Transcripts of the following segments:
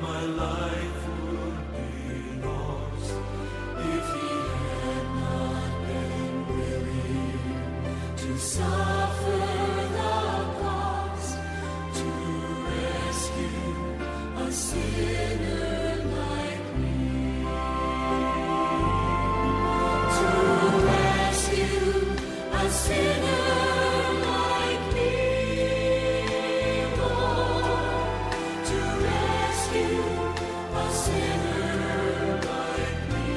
my life would be lost if he had not been willing to suffer the cost to rescue a sinner like me. To rescue a sinner like me, Lord. To rescue a sinner like me.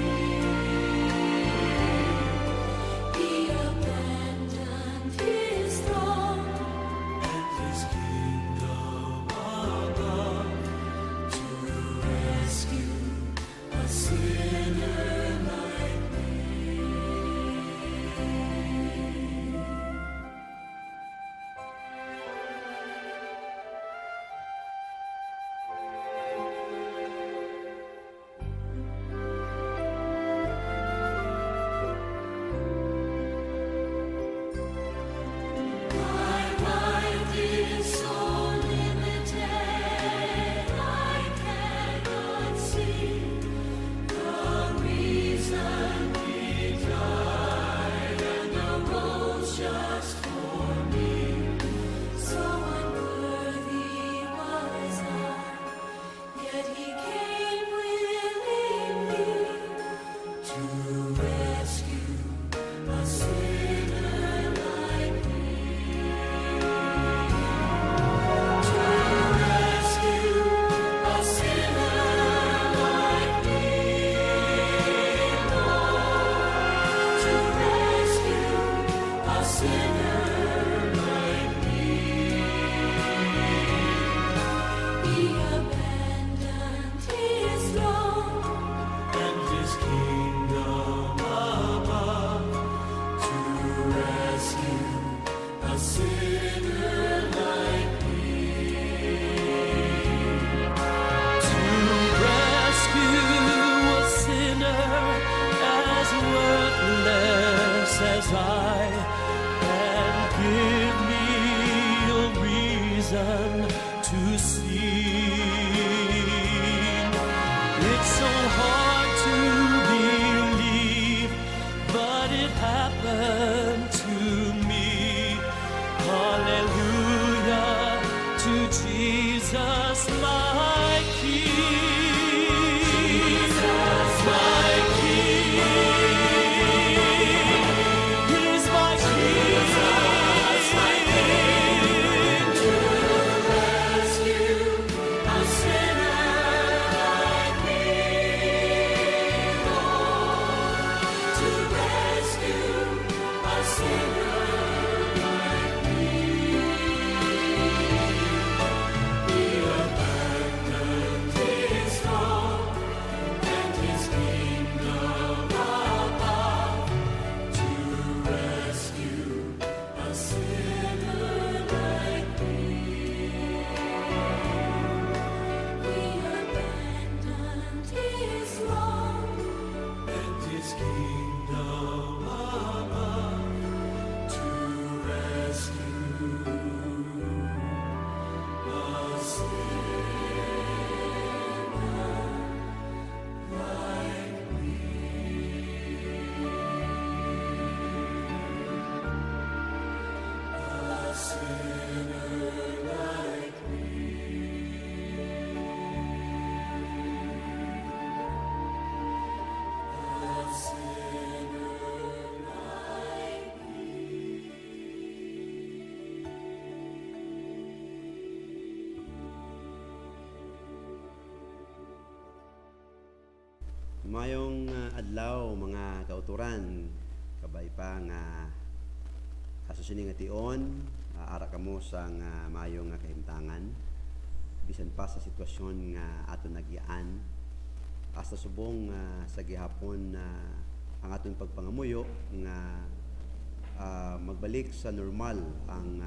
He abandoned his throne and his kingdom above to rescue a sinner like me. My mind is so limited, I cannot see the reason he died and arose just for me. So unworthy was I, yet he came willingly to rescue a sinner like me. To rescue a sinner like me, Lord. To rescue a sinner like me. He abandoned his throne and his kingdom above to rescue a sinner like me. To rescue a sinner as worthless as I, and give me a reason to sing. It's so hard to believe, but it happened to me. Hallelujah to Jesus, my King. My King. He's my King. To rescue a sinner like me, Lord. To rescue a sinner like me. He abandoned his throne and his kingdom above to rescue a sinner like me. He abandoned his throne and his kingdom above to rescue a sinner like me. A sinner like me. A sinner like Mayong adlaw mga kauturan, kabay pa nga asusin nga tion, ara kamo sa nga mayong nga kahimtangan bisan pa sa sitwasyon nga aton nagian hasta subong sa gihapon ang aton pagpangamuyo nga magbalik sa normal ang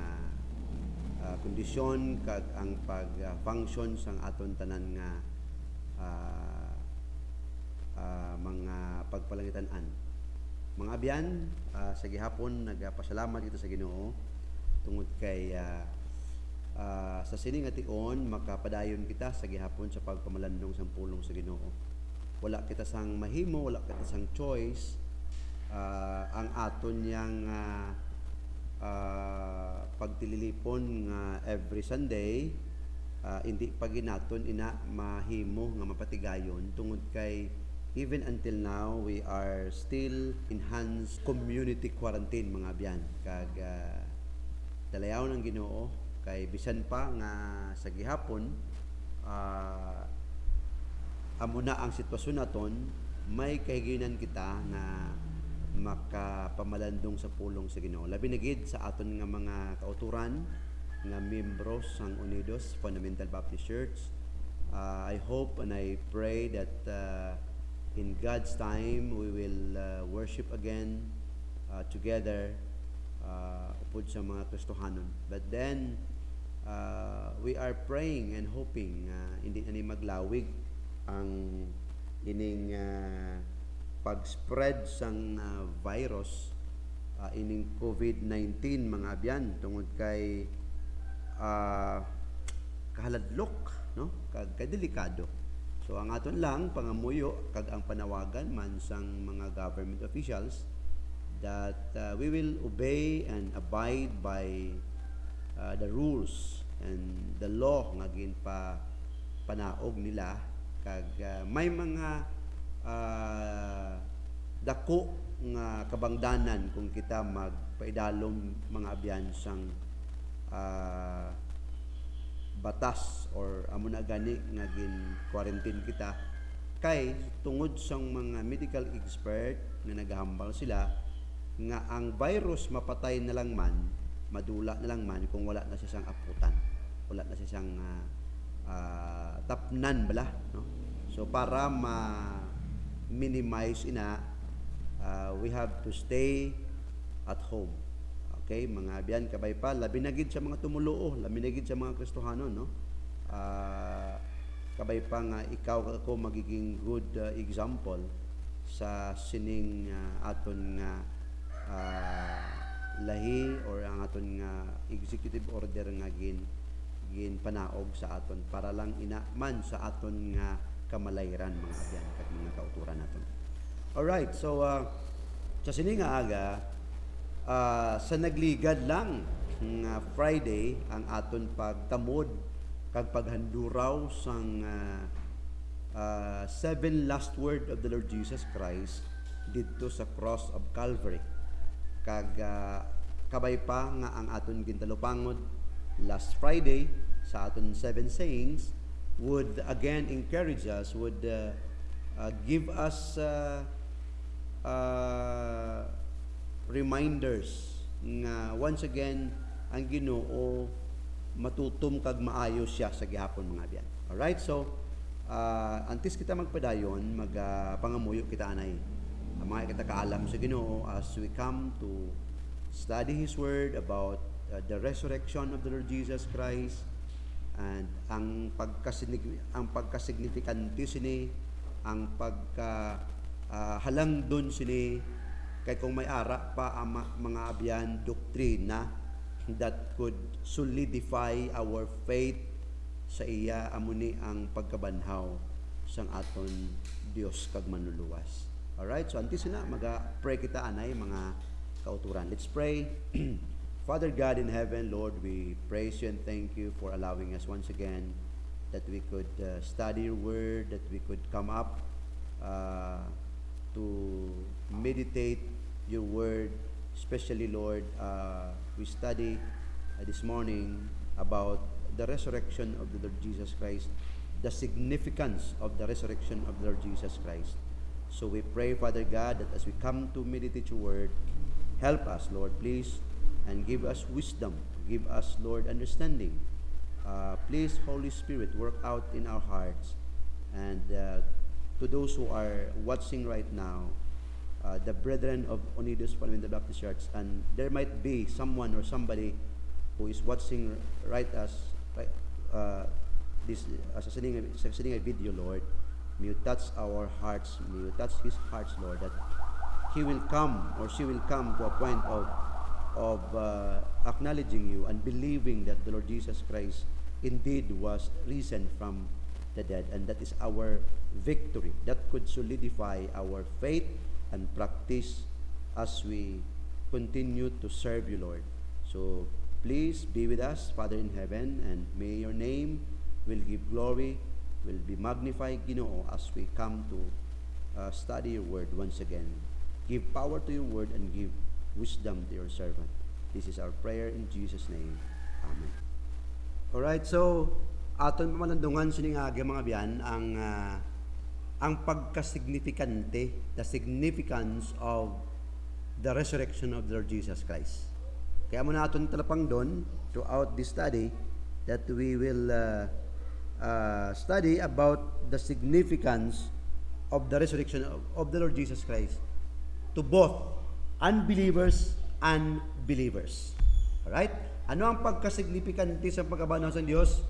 kondisyon kag ang pag-function sang aton tanan nga mga pagpalangitan-an. Mga abyan, sa gihapon nagpasalamat dito sa Ginoo tungod kay sa sini nga tion makapadayon kita sa gihapon sa pagpamalandong sa pulong sa Ginoo. Wala kita sang mahimo, wala kita sang choice. Ang aton yang pagtililipon nga every Sunday, hindi pa ginaton ina mahimo nga mapatigayon tungod kay even until now we are still enhanced community quarantine mga abyan kag dalayaw ng Ginoo kay bisan pa nga sa gihapon amo na ang sitwasyon naton, may kahiginan kita nga makapamalandong sa pulong sa Ginoo. Labi na gid sa aton nga mga kauturan nga membro sang Unidos Fundamental Baptist Church. I hope and I pray that in God's time we will worship again together upod sa mga Kristohanon. But then we are praying and hoping hindi ani maglawig ang ining pag-spread sang virus ining COVID-19 mga abyan tungod kay kahaladlok no kag kadelikado. So ang aton lang pangamuyo kag ang panawagan man sang mga government officials that we will obey and abide by the rules and the law nga ginpa panaog nila kag may mga dako nga kabangdanan kung kita magpaidalom mga abyan sang batas or amo na gani nga gin quarantine kita kay tungod sang mga medical expert nga naghahambal sila nga ang virus mapatay na lang man, madula na lang man kung wala na siya sang aputan, wala na siya sang tapnan bala no. So para minimize ina we have to stay at home. Okay, mga abyan kabay pa labi na gid sa mga tumuluo, labi na gid sa mga Kristohanon no. Kabay pa nga ikaw ako magiging good example sa sining aton nga lahi or ang aton nga executive order nga gin panaog sa aton para lang ina man sa aton nga kamalayran mga abyan kag mga kauturan naton. Alright, so sa sini nga aga sa nagligad lang nga Friday ang aton pagtamod kag paghanduraw sang 7 last word of the Lord Jesus Christ didto sa cross of Calvary. Kag kabay pa nga ang aton gintalupangod last Friday sa aton 7 sayings would again encourage us, would give us reminders nga once again ang Ginoo matutom kag maayo siya sa gihapon mga abyan. Alright, so antes kita magpadayon pangamuyo kita anay mga kita kaalam sa Ginoo as we come to study His Word about the resurrection of the Lord Jesus Christ and ang pagkasignifikante sini, ang halangdon sini kay kung may ara pa mga abyan doktrina that could solidify our faith sa iya amuni ang pagkabanhaw sang aton Dios kag manluluwas. Alright, so antes na maga-pray kita anay mga kauturan. Let's pray. Father God in heaven, Lord, we praise you and thank you for allowing us once again that we could study your word, that we could come up to meditate your word. Especially, Lord, we study this morning about the resurrection of the Lord Jesus Christ, the significance of the resurrection of the Lord Jesus Christ. So we pray, Father God, that as we come to meditate your word, help us, Lord, please, and give us wisdom, give us, Lord, understanding. Please, Holy Spirit, work out in our hearts. And to those who are watching right now, the brethren of Unidos Fundamental Baptist Church, and there might be someone or somebody who is watching this sa sining video, Lord, may you touch our hearts, may you touch his hearts, Lord, that he will come or she will come to a point of of acknowledging you and believing that the Lord Jesus Christ indeed was risen from the dead, and that is our victory. That could solidify our faith and practice as we continue to serve you, Lord. So please be with us, Father in heaven, and may your name will give glory, will be magnified, Ginoo, as we come to study your word once again. Give power to your word and give wisdom to your servant. This is our prayer in Jesus' name. Amen. Alright, so aton pamalandungan sining aga mga biyan ang pagkasignifikante, the significance of the resurrection of the Lord Jesus Christ. Kaya muna aton talapang doon throughout this study that we will study about the significance of the resurrection of the Lord Jesus Christ to both unbelievers and believers. Alright? Ano ang pagkasignifikante sa pagkabanaw sa Diyos?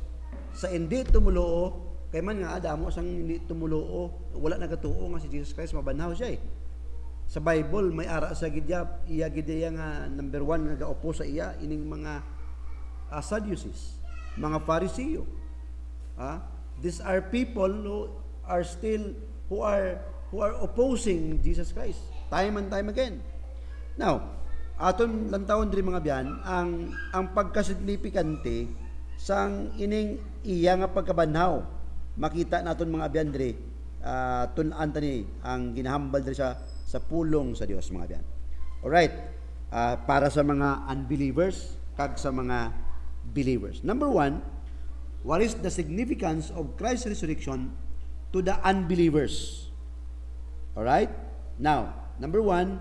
Sa hindi tumuloo, kay man nga adamo sang hindi tumuloo, wala nagatuo nga si Jesus Christ, mabanaw siya eh. Sa Bible, may ara sa gidya, iya gidya nga number 1 nga gaupo sa iya, ining mga Sadducees, mga Pharisee. These are people who are still, who are opposing Jesus Christ, time and time again. Now, aton lantawon diri mga biyan ang pagkasignifikante sang ining iya nga pagkabanhaw. Makita naton mga biyan diri tun-an tani ang ginahambal diri sa pulong sa Dios mga biyan. Alright, para sa mga unbelievers kag sa mga believers. Number 1, what is the significance of Christ's resurrection to the unbelievers? Alright? Now, number 1,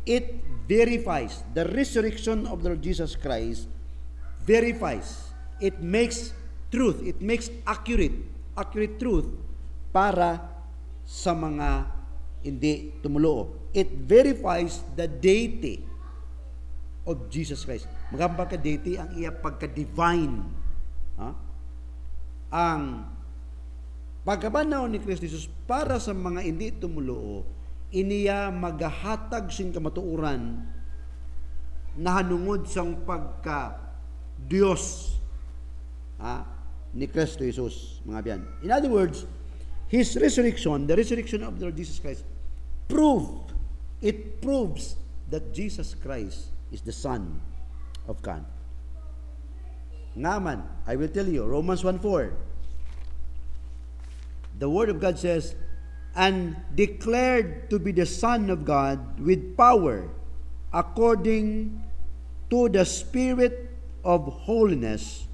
it verifies the resurrection of the Lord Jesus Christ, verifies, it makes truth, it makes accurate truth para sa mga hindi tumuloo. It verifies the deity of Jesus Christ. Magamba ka deity ang iya pagka-divine. Ang pagkabanaw ni Kristo Jesus para sa mga hindi tumuloo, iniya magahatag sing kamatuoran na hanungod sang pagka Dios ni Kristo Jesus, mga biyan. In other words, His resurrection, the resurrection of the Lord Jesus Christ, proves that Jesus Christ is the Son of God. Ngaman, I will tell you, Romans 1:4, the Word of God says, and declared to be the Son of God with power, according to the Spirit of holiness,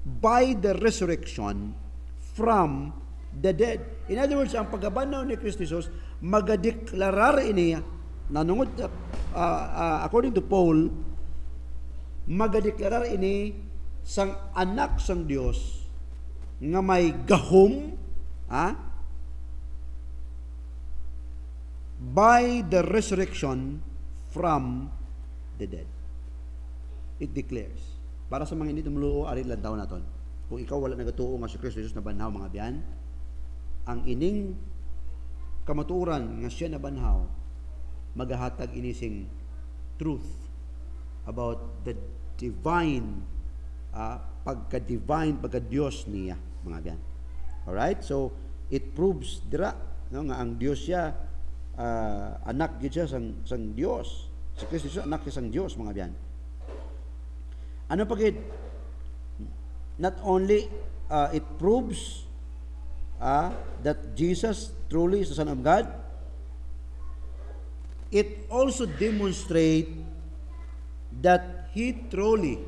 by the resurrection from the dead. In other words, ang pagabanaw ni Kristo Jesus, magadeklarar ini, nanungod, according to Paul, magadeklarar ini sang anak sang Dios nga may gahom, by the resurrection from the dead. It declares. Para sa mga hindi tumuluo, ari lang taon naton. Kung ikaw wala nagatuo nga si Kristo Jesus na banhaw mga biyan, ang ining kamatuoran nga siya na banhaw, magahatag inising truth about the divine, pagka-divine, pagka-Diyos niya, mga biyan. Alright? So, it proves dira no, nga ang Diyos siya, anak siya sang Diyos. Si Kristo siya anak siya sang Diyos, mga biyan. Ano pagit? Not only it proves that Jesus truly is the Son of God, it also demonstrates that He truly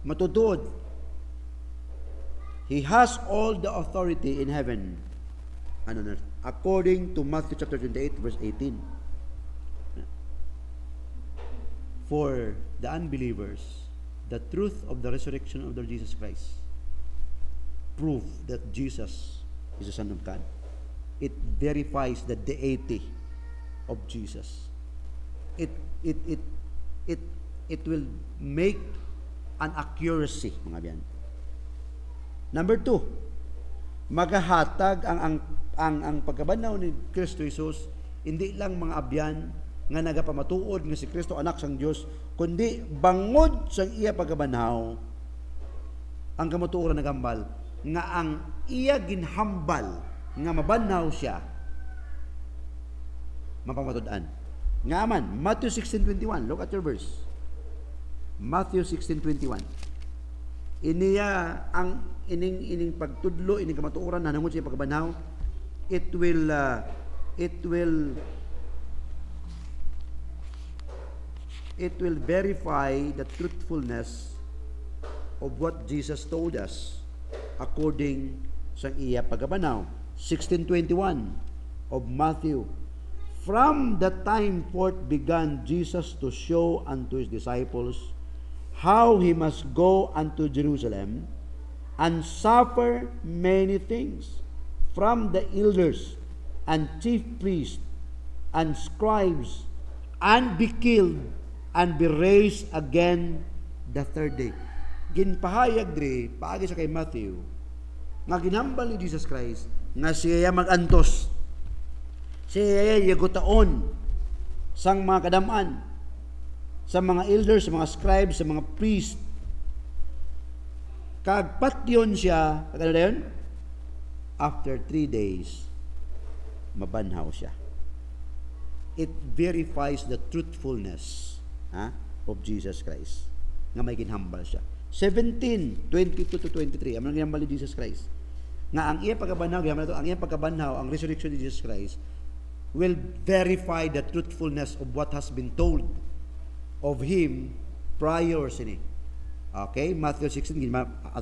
matutuod. He has all the authority in heaven and on earth, according to Matthew chapter 28, verse 18. For the unbelievers, the truth of the resurrection of the Lord Jesus Christ prove that Jesus is the Son of God. It verifies the deity of Jesus. It will make an accuracy, mga biyan. Number 2, magahatag ang pagkabanaw ni Kristo Jesus hindi lang mga abyan nga nagapamatuod nga si Kristo anak sang Dios, kundi bangod sang iya pagkabanhaw ang kamatuoran nagambal nga ang iya ginhambal nga mabanhaw siya mapamatud-an. Nga man, Matthew 16:21. Look at your verse. Matthew 16:21. Iniya ang ining pagtudlo, ining kamatuoran nanangon siya pagkabanhaw, it will verify the truthfulness of what Jesus told us according sa iya pagkabanaw. 16:21 of Matthew. From that time forth began Jesus to show unto his disciples how he must go unto Jerusalem and suffer many things from the elders and chief priests and scribes, and be killed and be raised again the third day. Ginpahayag diri paagi sa kay Matthew nga ginhambal ni Jesus Christ nga siya magantos, siya yagutaon sang mga kadaman, sa mga elders, sa mga scribes, sa mga priests. Kag patyon siya, kagano dayon? After 3 days, mabanhaw siya. It verifies the truthfulness of Jesus Christ nga may ginhambal siya. 17:22-23 ang ginhambal ni Jesus Christ nga ang iya pagkabanhaw, ang iya pagkabanhaw, ang resurrection ni Jesus Christ will verify the truthfulness of what has been told of him prior sini. Okay, Matthew 16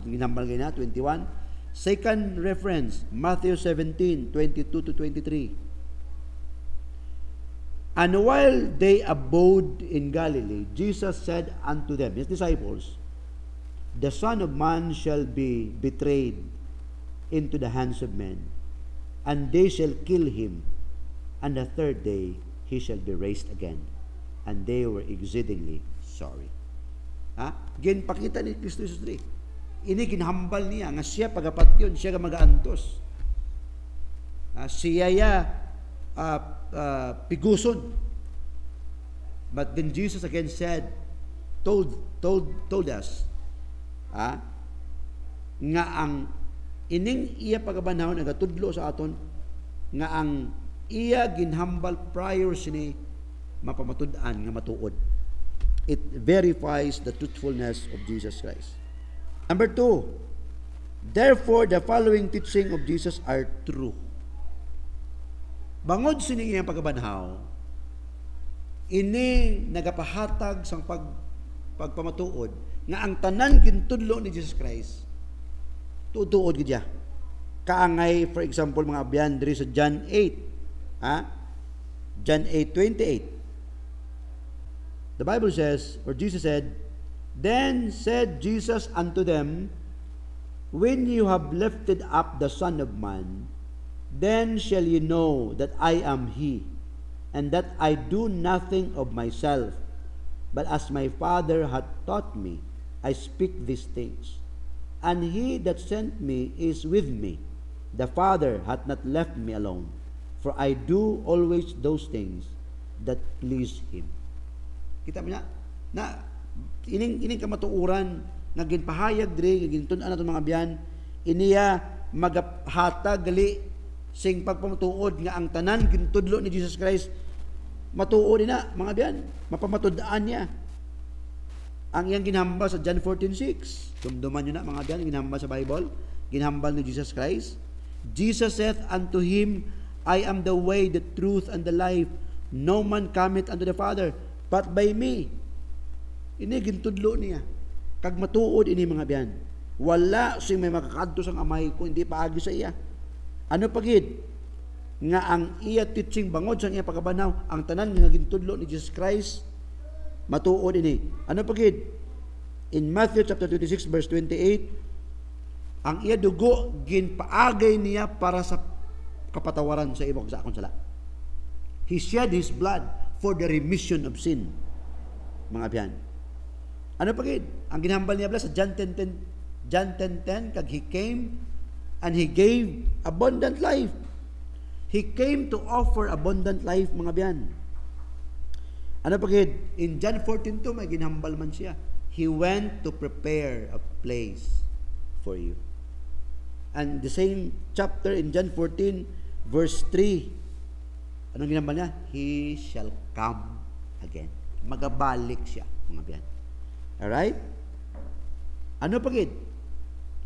ginhambal na 21. Second reference, Matthew 17:22-23. And while they abode in Galilee, Jesus said unto them, his disciples, the Son of Man shall be betrayed into the hands of men, and they shall kill him, and the third day he shall be raised again. And they were exceedingly sorry. Ginpakita ni Kristo Jesus diri. Ini ginhambal niya nga siya pagapatyon, siya nga magaantos. Siya piguson. But then Jesus again said, told us, nga ang ining iya pagabanhaw nagatudlo sa aton nga ang iya ginhambal prior sini mapamatud-an nga matuod. It verifies the truthfulness of Jesus Christ. Number 2, therefore the following teaching of Jesus are true. Bangod sini iyang pagabanhaw, ini nagapahatag sang pagpamatuod nga ang tanan gintudlo ni Jesus Christ tutuod gid siya. Kaangay, for example, mga abyan diri sa John 8. John 8:28. The Bible says, or Jesus said, then said Jesus unto them, when you have lifted up the Son of Man, then shall you know that I am He, and that I do nothing of myself, but as my Father hath taught me, I speak these things. And He that sent me is with me. The Father hath not left me alone, for I do always those things that please Him. Kita mo na ining kamatuoran nga ginpahayag diri gintun-an naton mga biyan, iniya maghatag gali sing pagpamatuod nga ang tanan gintudlo ni Jesus Christ matuod na mga biyan, mapamatud-an niya. Ang iyang ginhambal sa John 14:6. Dumduman nyo na mga biyan, ginhambal sa Bible, ginhambal ni Jesus Christ. Jesus saith unto him, I am the way, the truth, and the life. No man cometh unto the Father but by me. Ini gintudlo niya. Kag matuod ini mga biyan. Wala sing may makakadto sang amay ko hindi paagi sa iya. Ano pagid? Nga ang iya teaching bangod sa iya pagkabanaw, ang tanan nga gintudlo ni Jesus Christ matuod ini. Ano pagid? In Matthew chapter 26 verse 28, ang iya dugo ginpaagay niya para sa kapatawaran sa imong sa akong sala. He shed his blood for the remission of sin. Mga biyan. Ano pagid? Ang ginhambal niya sa John 10:10, kag he came and he gave abundant life. He came to offer abundant life, mga biyan. Ano pagid? In John 14:2 may ginhambal man siya. He went to prepare a place for you. And the same chapter in John 14 verse 3, anong ginhambal niya? He shall come again. Magabalik siya, mga biyan. Alright? Ano pagid?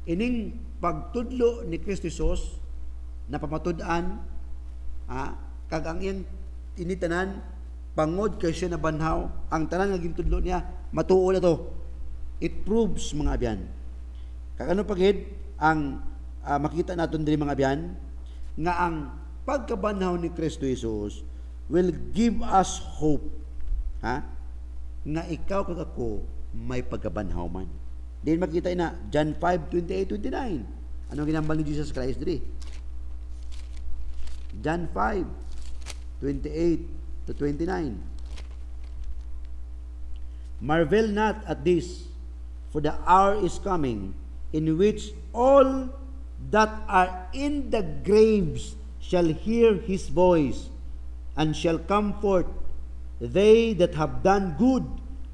Ining pagtudlo ni Kristo Jesus na pamatud-an, kag ang iyang initanan, pangod kay siya na banhaw, ang tanan nga gintudlo niya, matuo na to. It proves, mga abyan. Kag ano pagid, ang makita natin diri mga abyan, nga ang pagkabanhaw ni Kristo Jesus will give us hope. Nga ikaw kag ako may pagkabanhaw man. Din makita na John 5:28-29. Ano ginambal ni Jesus Christ diri? John 5:28-29. Marvel not at this, for the hour is coming in which all that are in the graves shall hear his voice, and shall come forth, they that have done good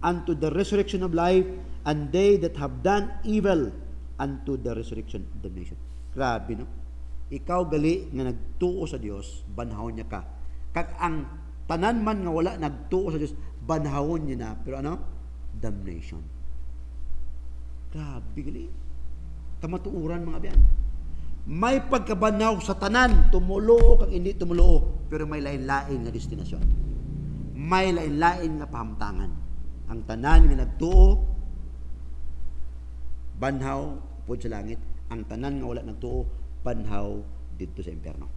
unto the resurrection of life, and they that have done evil unto the resurrection of damnation. Grabe, no? Ikaw gali nga nagtuo sa Dios, banhawon niya ka. Kag ang tanan man nga wala nagtuo sa Dios, banhawon niya na. Pero ano? Damnation. Grabe gali. Kamatuuran, mga biyan. May pagkabanhaw sa tanan, tumuloo kag hindi tumuloo, pero may lain-lain nga destinasyon. May lain-lain nga pahamtangan. Ang tanan nga nagtuo, banhaw pud sa langit. Ang tanan nga wala nagtuo, banhaw dito sa impyerno.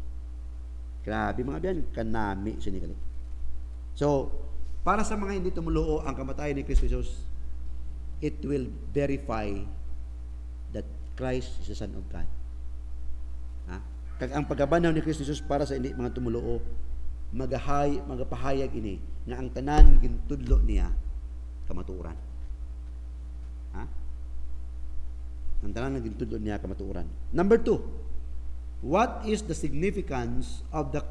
Grabe, mga biyan, kanami sinikali. So, para sa mga hindi tumuluo ang kamatayan ni Kristo Jesus, it will verify that Christ is the Son of God. Kag ang pagkabanhaw ni Kristo Jesus para sa hindi mga tumuluo, magapahayag ini nga ang tanan gintudlo niya kamatuoran. Ang tanan gintudlo niya kamatuoran. Number 2, what is the significance of the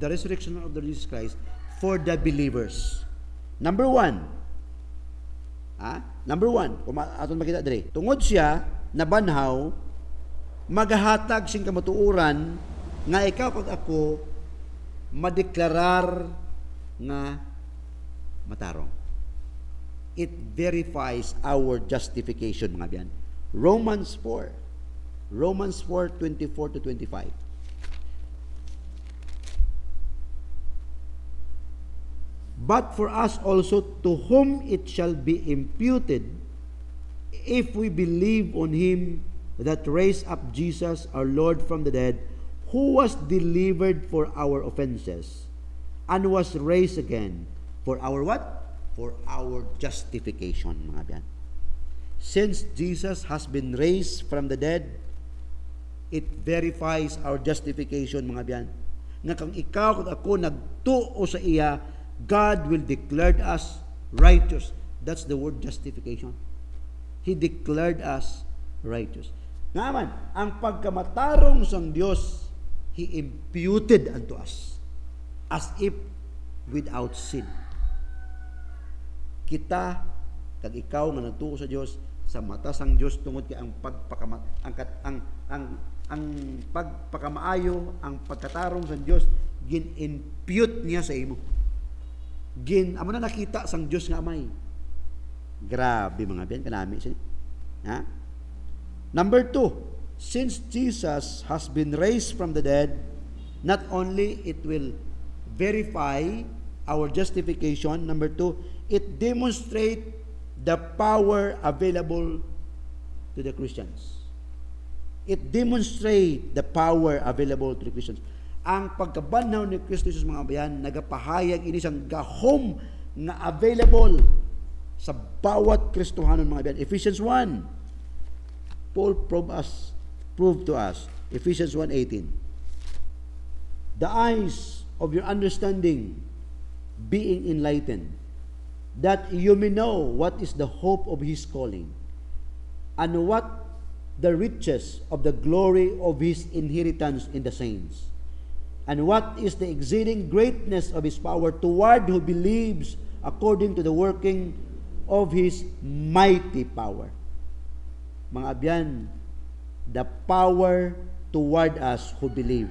resurrection of the Jesus Christ for the believers? Number 1, kung aton makita diri, tungod siya nabanhaw, magahatag sing kamatuoran nga ikaw kag ako madeklarar nga matarong. It verifies our justification, mga biyan. Romans 4:24-25. But for us also, to whom it shall be imputed, if we believe on him that raised up Jesus our Lord from the dead, who was delivered for our offenses, and was raised again for our what? For our justification, mga biyan. Since Jesus has been raised from the dead, it verifies our justification, mga biyan. Nga kung ikaw kung ako nagtuo sa iya, God will declare us righteous. That's the word justification. He declared us righteous. Nga man, ang pagkamatarong sang Dios, He imputed unto us as if without sin. Kita kag ikaw nga nagtuo sa Dios, sa mata sang Dios tungod kay ang pagpakamaayo, ang pagkatarong sang Dios gin-impute niya sa imo. Amo na nakita sang Dios nga amay. Grabe, mga biyan, kanami siya. Number 2, since Jesus has been raised from the dead, not only it will verify our justification, number 2, it demonstrates the power available to the Christians. It demonstrates the power available to the Christians. Ang pagkabanhaw ni Kristo Jesus, mga bayan, nagapahayag ini sang gahom na available sa bawat Kristohanon, mga bayan. Ephesians 1, Paul proved to us, Ephesians 1:18, the eyes of your understanding being enlightened, that you may know what is the hope of his calling, and what the riches of the glory of his inheritance in the saints, and what is the exceeding greatness of his power toward who believes according to the working of His mighty power. Mga abyan, the power toward us who believe.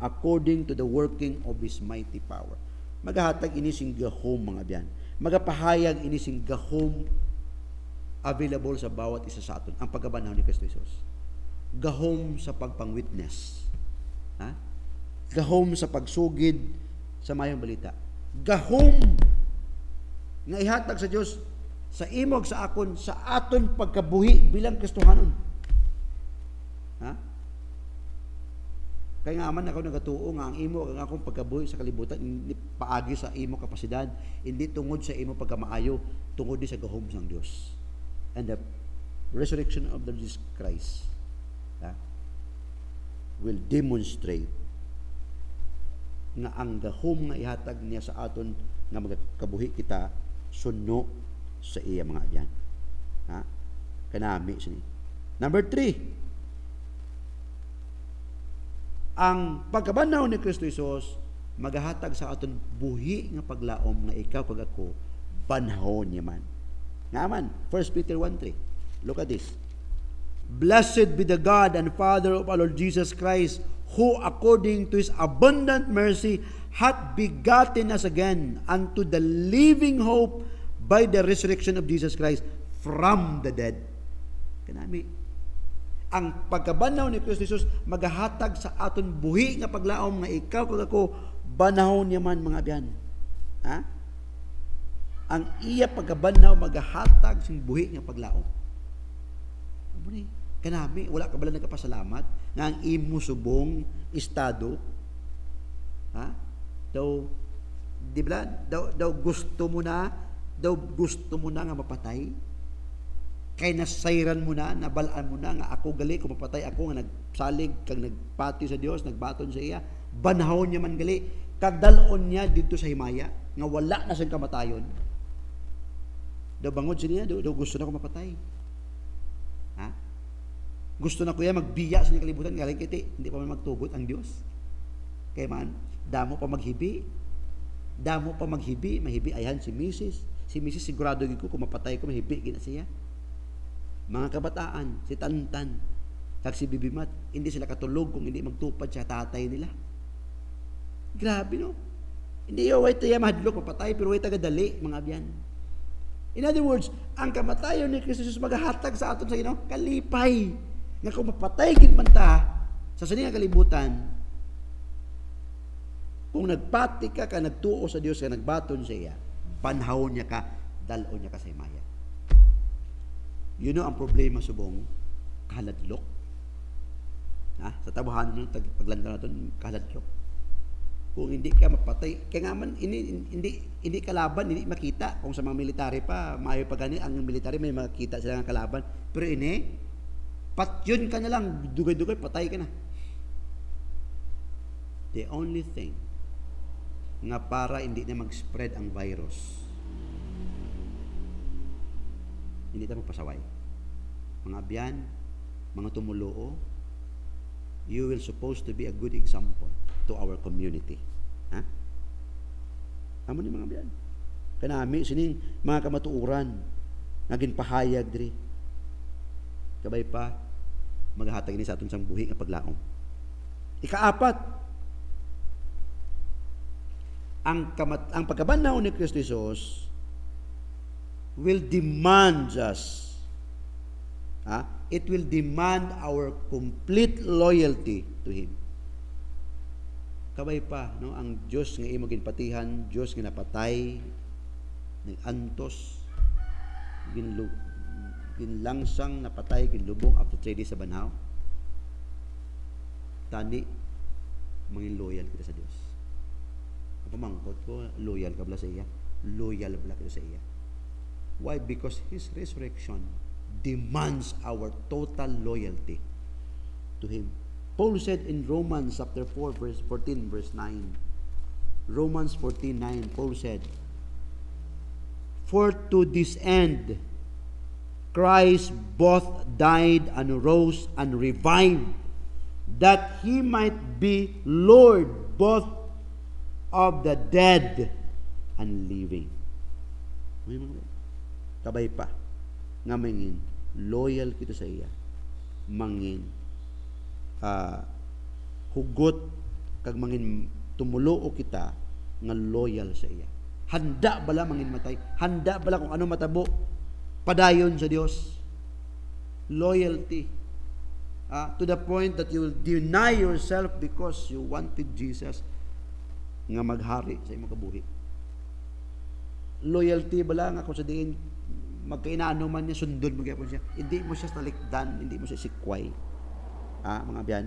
According to the working of His mighty power. Magahatag ini sing gahom, mga abyan. Magapahayag ini sing gahom available sa bawat isa sa aton ang pagkabanaw ni Kristo Jesus. Gahom sa pagpang-witness. Gahom sa pagsugid sa mayong balita. Gahom nga ihatag sa Dios sa imog sa akon sa aton pagkabuhi bilang Kristohanon. Kaya nga man ako nagatuo nga ang imo ang akong pagkabuhi sa kalibutan hindi paagi sa imo kapasidad, hindi tungod sa imo pagkamaayo, tungod di sa gahom sang Dios. And the resurrection of the Jesus Christ will demonstrate nga ang gahom nga ihatag niya sa aton nga magkabuhi kita suno sa iya, mga abyan. Kanami sini. Number 3, ang pagkabanaw ni Kristo Jesus magahatag sa aton buhi nga paglaom nga ikaw kag ako banhon niya man. Nga man, 1 Peter 1:3. Look at this. Blessed be the God and Father of our Lord Jesus Christ, who according to His abundant mercy hath begotten us again unto the living hope by the resurrection of Jesus Christ from the dead. Kanami, ang pagkabanaw ni Kristo Jesus magahatag sa aton buhi nga paglaom nga ikaw kag ako banahon niya man, mga abyan. Ang iya pagkabanaw magahatag sing buhi nga paglaom. Kanami, wala ka bala nagkapasalamat nga ang imo subong estado di ba daw gusto mo na nga mapatay. Kay nasayran mo na, nabalaan mo na nga ako gali, kung mapatay ako nga nagsalig, kag nagpati sa Dios, nagbaton sa iya, banahon niya man gali, kag dalon niya dito sa himaya, nga wala na siyang kamatayon. Daw bangod siya niya, daw gusto na ko mapatay. Gusto na ko yan magbiya sa kalibutan, galing kiti, hindi pa man magtugot ang Dios. Kaya man, damo pa maghibi, mahibi, ayan si Mrs. Sigurado ko kung mapatay ko, mahibi, gina siya. Mga kabataan, si Tantan, kag si Bibimat, hindi sila katulog kung hindi magtupad sa tatay nila. Grabe, no? Hindi yung way tayo mahadlok, mapatay, pero way tagadali, mga abyan. In other words, ang kamatayon ni Kristo Jesus magahatag sa aton sa kalipay. Nga kung mapatay gid man ta sa sining kalibutan, kung nagpati ka, nagtuo sa Dios, ka nagbaton sa iya, panahon niya ka, dalon niya ka sa himaya. You know ang problema subong kahaladlok. Sa tabuhan ng paglantaw natin kahaladlok. Kung hindi ka mapatay, kaya nga man hindi kalaban, hindi makita. Kung sa mga military pa, maayo pa gani ang military may makita sila ng kalaban. Pero patyon ka na lang, dugay-dugay, patay ka na. The only thing nga para hindi na mag-spread ang virus, hindi tayo magpasaway. Mga abyan, mga tumuloo, you will supposed to be a good example to our community. Amo ni mga abyan. Kanami, sining mga kamatuuran, naging pahayag diri. Kabay pa, maghahatag ni sa atong sang buhi nga paglaom. Ikaapat, ang pagkabanaw ni Kristo Jesus will demand us. It will demand our complete loyalty to Him. Kabay pa, no, ang Diyos nga imo ginpatihan, Diyos nga napatay, nag-antos, ginlangsang napatay, ginlubong after 3 days sa banaw. Tani, mangin loyal kita sa Diyos. Pamangkot ko, loyal ka bala sa iya. Loyal bala kita sa iya. Why? Because His resurrection demands our total loyalty to Him. Paul said in Romans chapter 4, verse 14, verse 9. Romans 14:9, Paul said, "For to this end Christ both died and rose and revived, that He might be Lord both of the dead and living. Kabay pa nga mangin loyal kita sa iya, mangin hugot kag mangin tumulo kita nga loyal sa iya. Handa bala mangin matay, handa bala kung ano matabo padayon sa Dios. Loyalty to the point that you will deny yourself because you wanted Jesus nga maghari sa imong kabuhi. Loyalty bala nga kung sa diin magkainaano man niya, sundon mo gyapon siya, hindi mo siya talikdan, hindi mo siya sikway. Mga biyan,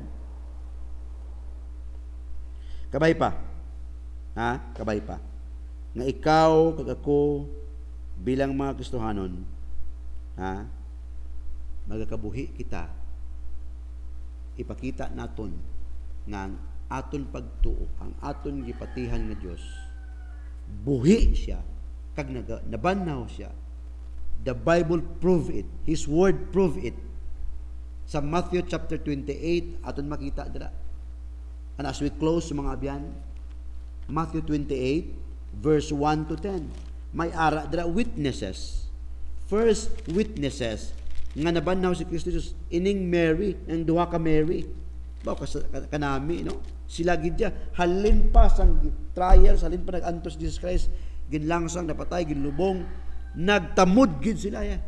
kabay pa kabay pa nga ikaw kag ako bilang mga Kristohanon magakabuhi kita, ipakita naton nga ang aton pagtuo, ang aton gipatihan nga Dios buhi siya kag nabanhaw siya. The Bible prove it, His Word prove it. Sa Matthew chapter 28 aton makita dira. And as we close mga abyan, Matthew 28 verse 1 to 10, may ara dira witnesses. First witnesses nga nabanhaw si Kristo Jesus ining Mary, ang duha ka Mary. Bao kanami no? Sila gid dia halin pa sang trials, halin pa nagantos Jesus Christ, ginlangsang, napatay, ginlubong, nagtamod gid sila ya.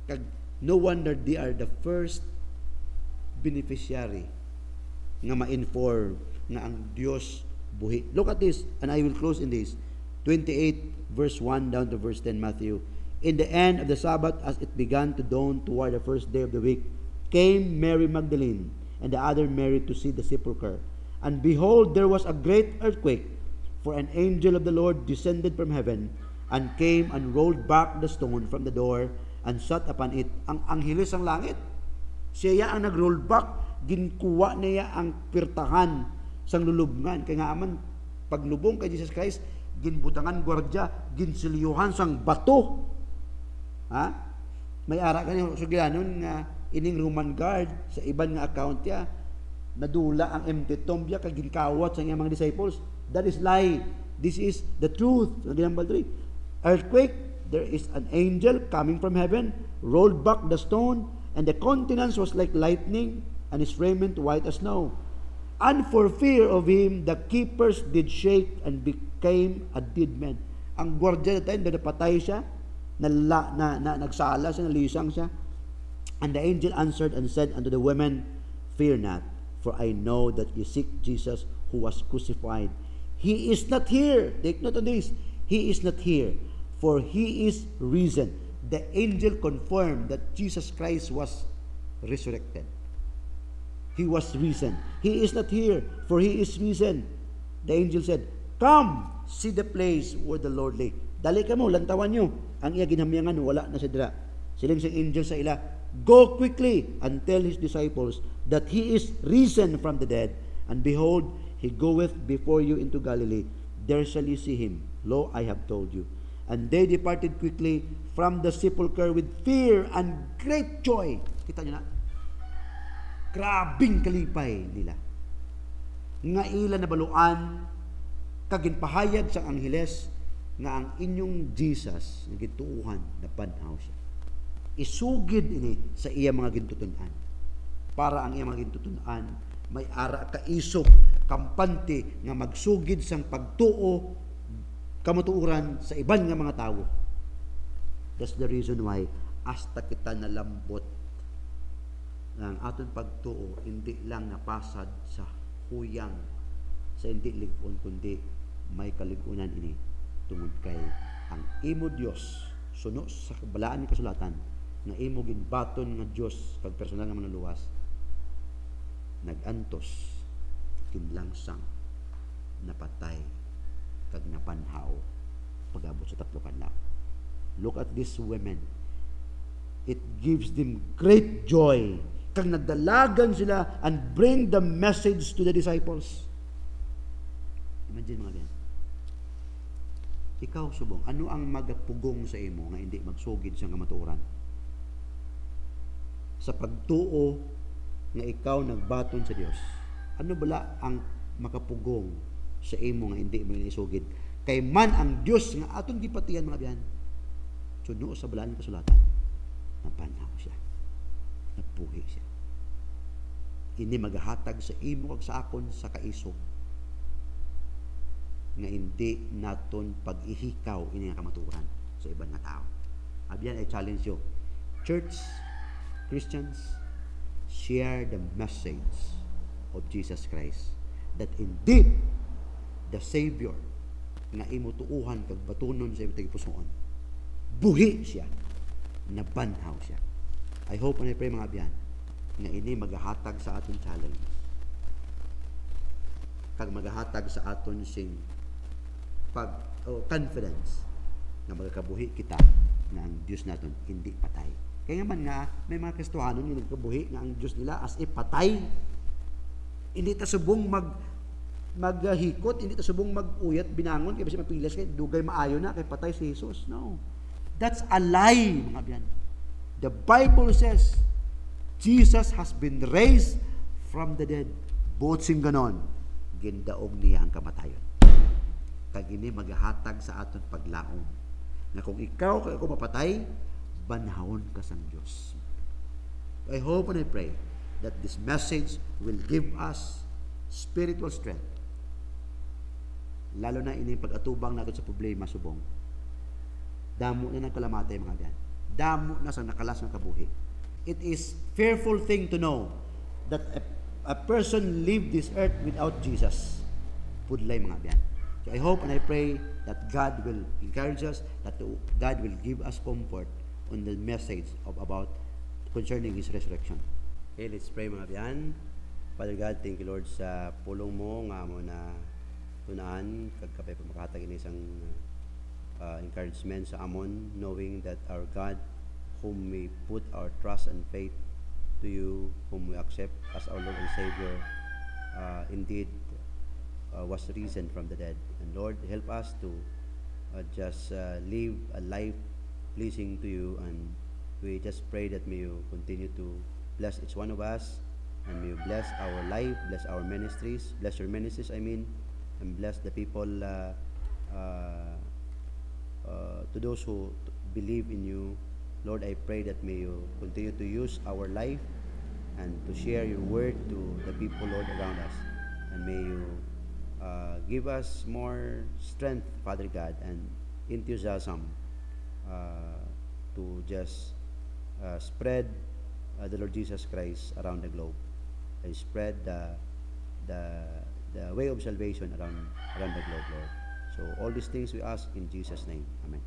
Kag no wonder they are the first beneficiary nga ma-inform nga ang Dios buhi. Look at this, and I will close in this. 28 verse 1 down to verse 10 Matthew. In the end of the Sabbath, as it began to dawn toward the first day of the week, came Mary Magdalene and the other Mary to see the sepulchre. And behold, there was a great earthquake, for an angel of the Lord descended from heaven and came and rolled back the stone from the door and sat upon it. Ang angheles ang langit, siya ang nag-roll back, ginkuha niya ang pirtahan sang lulubngan. Kaya nga aman, paglubong kay Jesus Christ, ginbutangan gwardya, ginsilyuhan sang bato. May ara kanyo sugilanon nga ining Roman guard sa iban nga account ya, nadula ang empty tomb ya kag ginkawat sa iyang mga disciples. That is lie. This is the truth. Number 3. Earthquake, there is an angel coming from heaven, rolled back the stone, and the countenance was like lightning, and his raiment white as snow. And for fear of him, the keepers did shake and became a dead man. Ang gwardiya na tayo, napatay siya, nagsala siya, nalisang siya. And the angel answered and said unto the women, fear not, for I know that you seek Jesus who was crucified. He is not here. Take note of this. He is not here, for He is risen. The angel confirmed that Jesus Christ was resurrected. He was risen. He is not here, for He is risen. The angel said, come, see the place where the Lord lay. Dali ka mo, lantawan nyo. Ang iya ginhamyangan, wala na siya dira. Siling siyang angel sa ila, go quickly and tell His disciples that He is risen from the dead. And behold, He goeth before you into Galilee. There shall you see Him. Lo, I have told you. And they departed quickly from the sepulchre with fear and great joy. Kita nyo na? Grabing kalipay nila. Nga ila na baluan, kaginpahayag sa angheles, nga ang inyong Jesus, ang gituuhan, nabanhaw siya. Isugid ini sa iya mga gintutunan. Para ang iya mga gintutunan, may ara kaisog, kampante, nga magsugid sang pagtuo, kamutuuran sa iban nga mga tao. That's the reason why, hasta kita nalambot ng aton pagtuo, hindi lang napasad sa huyang, sa hindi ligon, kundi may kaligunan ini tungod kay ang imo Dios suno sa kabalaan ni kasulatan nga imo ginbaton nga Dios kag personal nga mga luwas nagantos kinlangsang napatay kag napanhaw pag-abot sa 3 kanlaw. Look at these women. It gives them great joy kag nagdalagan sila and bring the message to the disciples. Imagine mga ganyan. Ikaw subong, ano ang magapugong sa imo nga hindi magsugid sa kamatuoran? Sa pagtuo nga ikaw nagbaton sa Dios. Ano bala ang makapugong sa imo nga hindi mo inisugid? Kay man ang Dios nga aton gipatihan mga biyan. Suno sa balaang kasulatan. Nabanhaw siya. Nabuhi siya. Ini magahatag sa imo kag sa akon sa kaisog nga hindi naton pag-ihikaw ini nga kamaturan sa ibang nga tao. Abiyan, I challenge you. Church, Christians, share the message of Jesus Christ that indeed the Savior nga imo tuuhan kag batunon sa imong pusoon. Buhi siya. Nabanhaw siya. I hope and I pray mga biyan nga ini magahatag sa aton challenge kag magahatag sa aton sing confidence nga magakabuhi kita na ang Diyos naton hindi patay. Kaya man nga may mga Kristohanon nga nagkabuhi nga ang Diyos nila as if patay. Hindi ta subong maghikot, hindi ta subong maguyat binangon kay basi mapilas kay dugay maayo na kay patay si Jesus. No. That's a lie, mga biyan. The Bible says Jesus has been raised from the dead. Buot sing ganon, gindaog niya ang kamatayon. Kag ini magahatag sa aton paglaom. Na kung ikaw kay ako mapatay, banhawon ka sang Dios. I hope and I pray that this message will give us spiritual strength. Lalo na ini pag-atubang natin sa problema subong. Damo na nagkalamatay mga biyan. Damo na sa nakalas ng kabuhi. It is fearful thing to know that a person leave this earth without Jesus. Pudlay mga biyan. So I hope and I pray that God will encourage us, that God will give us comfort on the message about concerning His resurrection. Okay, let's pray mga biyan. Father God, thank you Lord sa pulong mo nga mo na tunaan kagkapay pamakatag ini isang encouragement sa amon, knowing that our God, whom we put our trust and faith to you, whom we accept as our Lord and Savior, indeed was risen from the dead. And Lord, help us to just live a life pleasing to you, and we just pray that may you continue to bless each one of us, and may you bless our life, bless our ministries, bless your ministries, and bless the people to those who believe in you. Lord, I pray that may you continue to use our life and to share your word to the people, Lord, around us. And may you give us more strength, Father God, and enthusiasm to just spread the Lord Jesus Christ around the globe, and spread the way of salvation around the globe, Lord. So all these things we ask in Jesus' name. Amen.